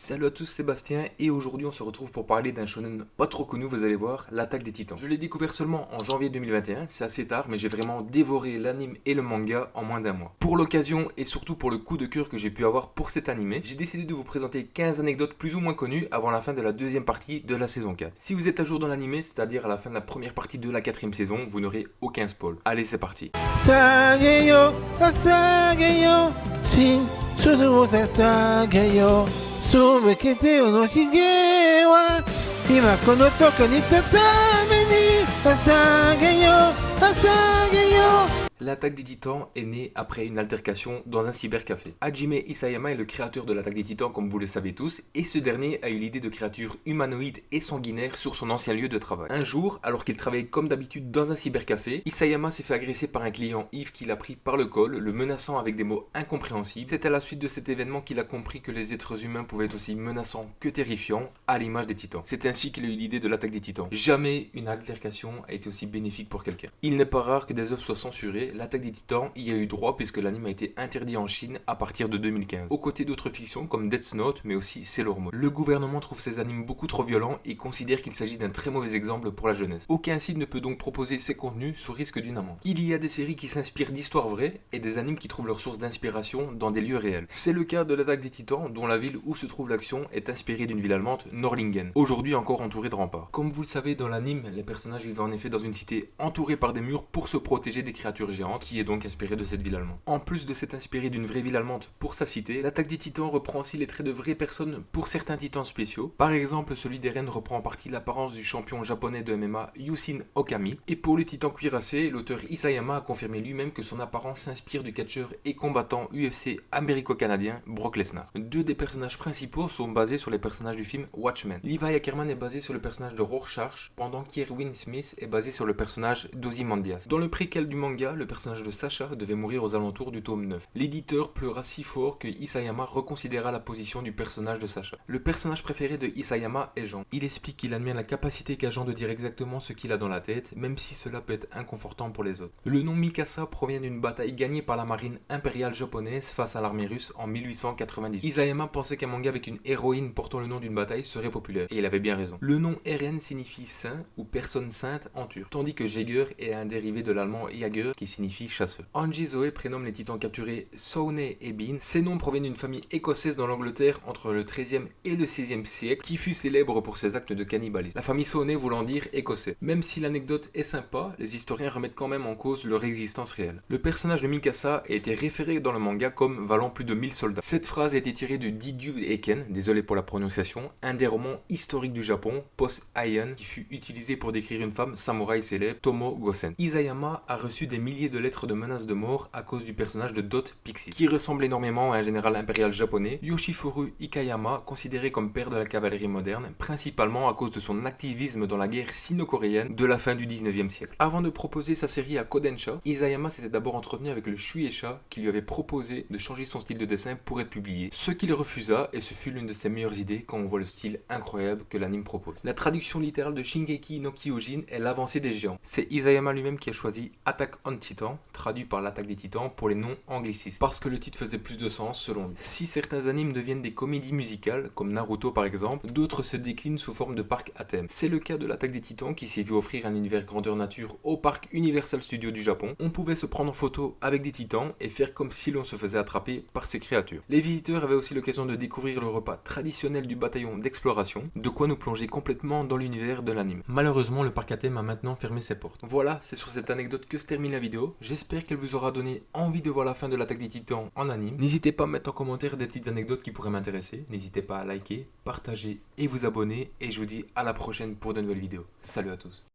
Salut à tous, Sébastien, et aujourd'hui on se retrouve pour parler d'un shonen pas trop connu, vous allez voir, l'Attaque des Titans. Je l'ai découvert seulement en janvier 2021, c'est assez tard, mais j'ai vraiment dévoré l'anime et le manga en moins d'un mois. Pour l'occasion et surtout pour le coup de cœur que j'ai pu avoir pour cet animé, j'ai décidé de vous présenter 15 anecdotes plus ou moins connues avant la fin de la deuxième partie de la saison 4. Si vous êtes à jour dans l'animé, c'est-à-dire à la fin de la première partie de la quatrième saison, vous n'aurez aucun spoil. Allez, c'est parti. Sageyo, Sageyo, si, Suzuo Sageyo, Subekete no Hige wa, Ima kono toko ni tatame ni, Sageyo, Sageyo. L'Attaque des Titans est née après une altercation dans un cybercafé. Hajime Isayama est le créateur de l'Attaque des Titans comme vous le savez tous, et ce dernier a eu l'idée de créatures humanoïdes et sanguinaires sur son ancien lieu de travail. Un jour, alors qu'il travaillait comme d'habitude dans un cybercafé, Isayama s'est fait agresser par un client Yves qui l'a pris par le col, le menaçant avec des mots incompréhensibles. C'est à la suite de cet événement qu'il a compris que les êtres humains pouvaient être aussi menaçants que terrifiants, à l'image des Titans. C'est ainsi qu'il a eu l'idée de l'Attaque des Titans. Jamais une altercation a été aussi bénéfique pour quelqu'un. Il n'est pas rare que des œuvres soient censurées. L'Attaque des Titans y a eu droit puisque l'anime a été interdit en Chine à partir de 2015, aux côtés d'autres fictions comme Death Note mais aussi Sailor Moon. Le gouvernement trouve ces animes beaucoup trop violents et considère qu'il s'agit d'un très mauvais exemple pour la jeunesse. Aucun site ne peut donc proposer ces contenus sous risque d'une amende. Il y a des séries qui s'inspirent d'histoires vraies et des animes qui trouvent leur source d'inspiration dans des lieux réels. C'est le cas de l'Attaque des Titans dont la ville où se trouve l'action est inspirée d'une ville allemande, Norlingen, aujourd'hui encore entourée de remparts. Comme vous le savez, dans l'anime, les personnages vivent en effet dans une cité entourée par des murs pour se protéger des créatures géantes, qui est donc inspirée de cette ville allemande. En plus de s'être inspirée d'une vraie ville allemande pour sa cité, l'Attaque des Titans reprend aussi les traits de vraies personnes pour certains titans spéciaux. Par exemple, celui d'Eren reprend en partie l'apparence du champion japonais de MMA Yusin Okami. Et pour le titan cuirassé, l'auteur Isayama a confirmé lui-même que son apparence s'inspire du catcheur et combattant UFC américo-canadien Brock Lesnar. Deux des personnages principaux sont basés sur les personnages du film Watchmen. Levi Ackerman est basé sur le personnage de Rorschach, pendant qu'Erwin Smith est basé sur le personnage d'Ozymandias. Dans le préquel du manga, le personnage de Sacha devait mourir aux alentours du tome 9. L'éditeur pleura si fort que Isayama reconsidéra la position du personnage de Sacha. Le personnage préféré de Isayama est Jean. Il explique qu'il admire la capacité qu'a Jean de dire exactement ce qu'il a dans la tête, même si cela peut être inconfortant pour les autres. Le nom Mikasa provient d'une bataille gagnée par la marine impériale japonaise face à l'armée russe en 1898. Isayama pensait qu'un manga avec une héroïne portant le nom d'une bataille serait populaire, et il avait bien raison. Le nom Eren signifie saint ou personne sainte en turc, tandis que Jäger est un dérivé de l'allemand Jäger qui signifie chasseur. Anji Zoe prénomme les titans capturés Saune et Bean. Ces noms proviennent d'une famille écossaise dans l'Angleterre entre le XIIIe et le VIe siècle qui fut célèbre pour ses actes de cannibalisme. La famille Saune voulant dire écossais. Même si l'anecdote est sympa, les historiens remettent quand même en cause leur existence réelle. Le personnage de Mikasa a été référé dans le manga comme valant plus de 1000 soldats. Cette phrase a été tirée de Didyu Eiken, désolé pour la prononciation, un des romans historiques du Japon, post-Heian, qui fut utilisé pour décrire une femme samouraï célèbre, Tomo Gosen. Isayama a reçu des milliers de lettres de menaces de mort à cause du personnage de Dot Pixie, qui ressemble énormément à un général impérial japonais, Yoshifuru Ikayama, considéré comme père de la cavalerie moderne, principalement à cause de son activisme dans la guerre sino-coréenne de la fin du 19e siècle. Avant de proposer sa série à Kodensha, Isayama s'était d'abord entretenu avec le Shueisha qui lui avait proposé de changer son style de dessin pour être publié, ce qu'il refusa et ce fut l'une de ses meilleures idées quand on voit le style incroyable que l'anime propose. La traduction littérale de Shingeki no Kyojin est l'avancée des géants. C'est Isayama lui-même qui a choisi Attack on Titan, traduit par l'Attaque des Titans pour les noms anglicistes, parce que le titre faisait plus de sens selon lui. Si certains animes deviennent des comédies musicales, comme Naruto par exemple, d'autres se déclinent sous forme de parcs à thème. C'est le cas de l'Attaque des Titans qui s'est vu offrir un univers grandeur nature au parc Universal Studios du Japon. On pouvait se prendre en photo avec des titans et faire comme si l'on se faisait attraper par ces créatures. Les visiteurs avaient aussi l'occasion de découvrir le repas traditionnel du bataillon d'exploration, de quoi nous plonger complètement dans l'univers de l'anime. Malheureusement, le parc à thème a maintenant fermé ses portes. Voilà, c'est sur cette anecdote que se termine la vidéo. J'espère qu'elle vous aura donné envie de voir la fin de l'Attaque des Titans en anime. N'hésitez pas à mettre en commentaire des petites anecdotes qui pourraient m'intéresser. N'hésitez pas à liker, partager et vous abonner. Et je vous dis à la prochaine pour de nouvelles vidéos. Salut à tous.